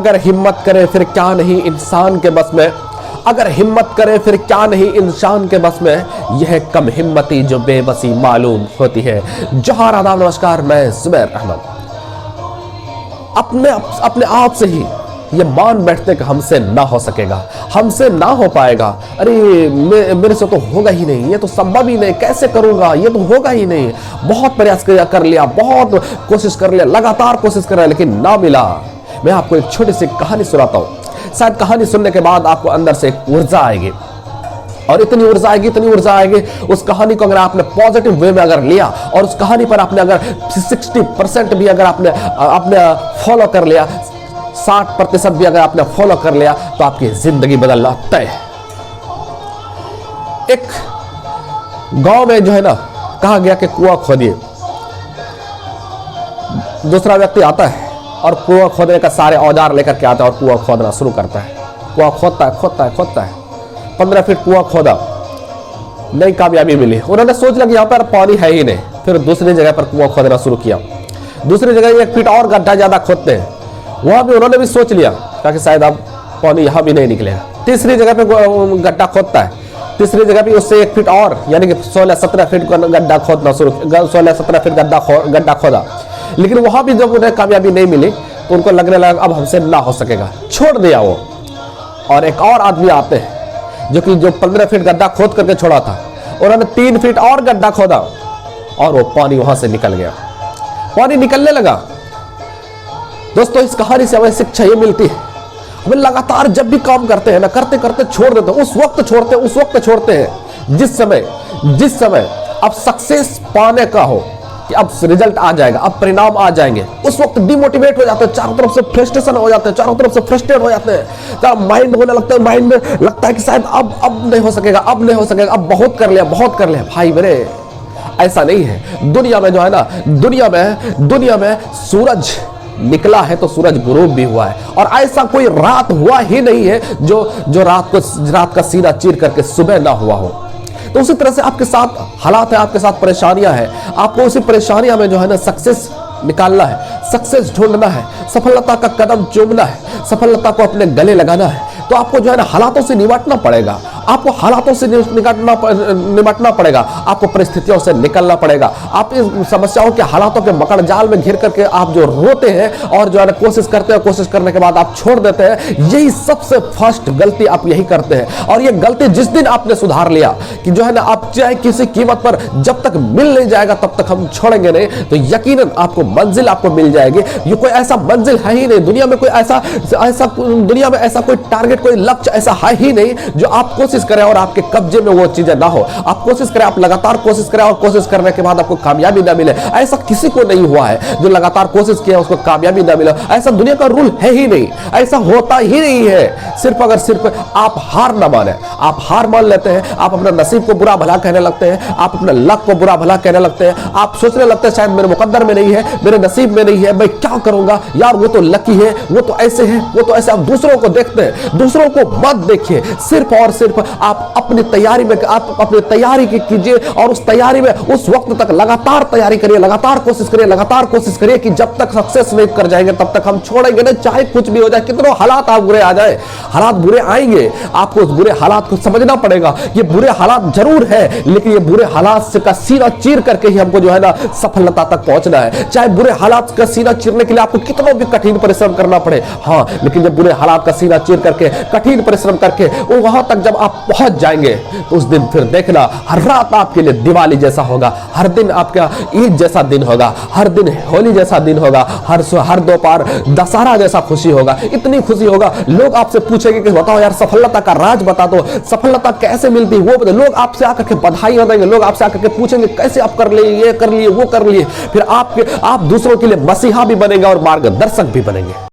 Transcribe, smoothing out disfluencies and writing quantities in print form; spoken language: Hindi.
अगर हिम्मत करे फिर क्या नहीं इंसान के बस में, अगर हिम्मत करे फिर क्या नहीं इंसान के बस में, यह कम हिम्मती जो बेबसी मालूम होती है। जोहार, आदाब, नमस्कार, मैं जुबैर अहमद। अपने आप से ही ये मान बैठते कि हमसे ना हो सकेगा, हमसे ना हो पाएगा, अरे मेरे से तो होगा ही नहीं, ये तो संभव ही नहीं, कैसे करूंगा, ये तो होगा ही नहीं। बहुत प्रयास कर लिया, बहुत कोशिश कर लिया, लगातार कोशिश कर रहा है, लेकिन ना मिला। मैं आपको एक छोटी सी कहानी सुनाता हूँ। शायद कहानी सुनने के बाद आपको अंदर से एक ऊर्जा आएगी, और इतनी ऊर्जा आएगी, उस कहानी को अगर आपने पॉजिटिव वे में अगर लिया, और उस कहानी पर आपने अगर 60% भी अगर आपने फॉलो कर लिया, 60% भी अगर आपने फॉलो कर लिया, तो आपकी जिंदगी बदलना तय है। एक गांव में जो है ना, कहा गया कि कुआं खोदिए। दूसरा व्यक्ति आता है और कुआं खोदने का सारे औजार लेकर के आता है और कुआं खोदना शुरू करता है। कुआं खोदता है 15 फीट कुआं खोदा, नई कामयाबी मिली। उन्होंने सोच लिया कि यहाँ पर पानी है ही नहीं। फिर दूसरी जगह पर कुआं खोदना शुरू किया। दूसरी जगह 1 फीट और गड्ढा ज्यादा खोदते हैं, वहां भी उन्होंने भी सोच लिया कि शायद अब पानी यहां भी नहीं निकलेगा। तीसरी जगह पे गड्ढा खोदता है, तीसरी जगह भी उससे 1 फीट और, यानी कि 16-17 फीट गड्ढा खोदना शुरू, 16-17 फीट गड्ढा खोदा। लेकिन वहां भी जब उन्हें कामयाबी नहीं मिली तो उनको लगने लगा अब हमसे ना हो सकेगा, छोड़ दिया वो। और एक और आदमी आते हैं जो 15 फीट गड्ढा खोद करके छोड़ा था, उन्होंने 3 फीट और गड्ढा खोदा और वो पानी वहां से निकल गया, पानी निकलने लगा। दोस्तों, इस कहानी से हमें शिक्षा ये मिलती है, हमें लगातार जब भी काम करते हैं ना, करते करते छोड़ देते हैं, उस वक्त छोड़ते हैं जिस समय अब सक्सेस पाने का हो, कि अब रिजल्ट आ जाएगा, अब परिणाम आ जाएंगे, उस वक्त डिमोटिवेट हो जाते हैं, चारों तरफ से फ्रस्ट्रेशन हो जाते हैं, चारों तरफ से फ्रस्ट्रेट हो जाते हैं, माइंड होने लगता है, माइंड में लगता है कि शायद अब नहीं हो सकेगा, अब बहुत कर लिया। भाई मेरे, ऐसा नहीं है। दुनिया में जो है ना, दुनिया में सूरज निकला है तो सूरज गुरूब भी हुआ है, और ऐसा कोई रात हुआ ही नहीं है जो रात का सीना चीर करके सुबह ना हुआ हो। तो उसी तरह से आपके साथ हालात है, आपके साथ परेशानियां हैं, आपको उसी परेशानियां में जो है ना सक्सेस निकालना है, सक्सेस ढूंढना है, सफलता का कदम चूमना है, सफलता को अपने गले लगाना है। तो आपको जो है ना हालातों से निपटना पड़ेगा, आपको हालातों से निपटना पड़ेगा, आपको परिस्थितियों से निकलना पड़ेगा। आप इस समस्याओं के, हालातों के मकड़ जाल में घिर करके आप जो रोते हैं और जो है ना कोशिश करते हैं, कोशिश करने के बाद आप छोड़ देते हैं, यही सबसे फर्स्ट गलती आप यही करते हैं। और ये गलती जिस दिन आपने सुधार लिया कि जो है ना आप चाहे किसी कीमत पर, जब तक मिल नहीं जाएगा तब तक हम छोड़ेंगे नहीं, तो यकीनन आपको मंजिल आपको मिल जाएगी। ये कोई ऐसा मंजिल है ही नहीं दुनिया में, कोई दुनिया में ऐसा कोई टारगेट, कोई लक्ष्य ऐसा है ही नहीं जो आप कोशिश करें और आपके कब्जे में वो चीजें ना हो। आप कोशिश करें, आप लगातार कोशिश करें और कोशिश करने के बाद आपको कामयाबी ना मिले, ऐसा किसी को नहीं हुआ है जो लगातार कोशिश किया उसको कामयाबी ना मिले। ऐसा दुनिया का रूल है ही नहीं, ऐसा होता ही नहीं है। सिर्फ आप हार ना माने, आप हार मान लेते हैं, आप अपना नसीब को बुरा भला कहने लगते हैं, आप अपने लक को बुरा भला कहने लगते हैं, आप सोचने लगते हैं शायद मेरे मुकद्दर में नहीं है, मेरे नसीब में नहीं है, मैं क्या करूंगा यार, वो तो लकी है, वो तो ऐसे है, वो तो ऐसे। आप दूसरों को देखते हैं, दूसरों को मत देखिए, सिर्फ और सिर्फ आप अपनी तैयारी में, आप अपनी तैयारी कीजिए, और उस तैयारी में उस वक्त तक लगातार तैयारी करिए, लगातार कोशिश करिए कि जब तक सक्सेस नहीं कर जाएंगे तब तक हम छोड़ेंगे नहीं, चाहे कुछ भी हो जाए, कितने हालात आप बुरे आ जाए, हालात बुरे आएंगे, आपको उस बुरे हालात को समझना पड़ेगा। ये बुरे हालात जरूर है, लेकिन ये बुरे हालात से का सीना चीर करके ही हमको जो है ना सफलता तक पहुंचना है। चाहे बुरे हालात का सीना चीरने के लिए आपको कितना भी कठिन परिश्रम करना पड़े, हाँ, लेकिन जब बुरे हालात का सीना चीर करके, कठिन परिश्रम करके वो वहां तक जब आप पहुंच जाएंगे तो उस दिन फिर देखना, हर रात आपके लिए दिवाली जैसा होगा, हर दिन आपका ईद जैसा दिन होगा, हर दिन होली जैसा दिन होगा, हर दोपहर दशहरा जैसा खुशी होगा। इतनी खुशी होगा, लोग आपसे पूछेंगे कि बताओ यार सफलता का राज बता दो, सफलता कैसे मिलती है वो बताओ। लोग आपसे आकर के बधाई देंगे, लोग आपसे आकर के पूछेंगे कैसे आप कर लिए, ये कर लिए, वो कर लिए। फिर आप दूसरों के लिए मसीहा भी बनेंगे और मार्गदर्शक भी बनेंगे।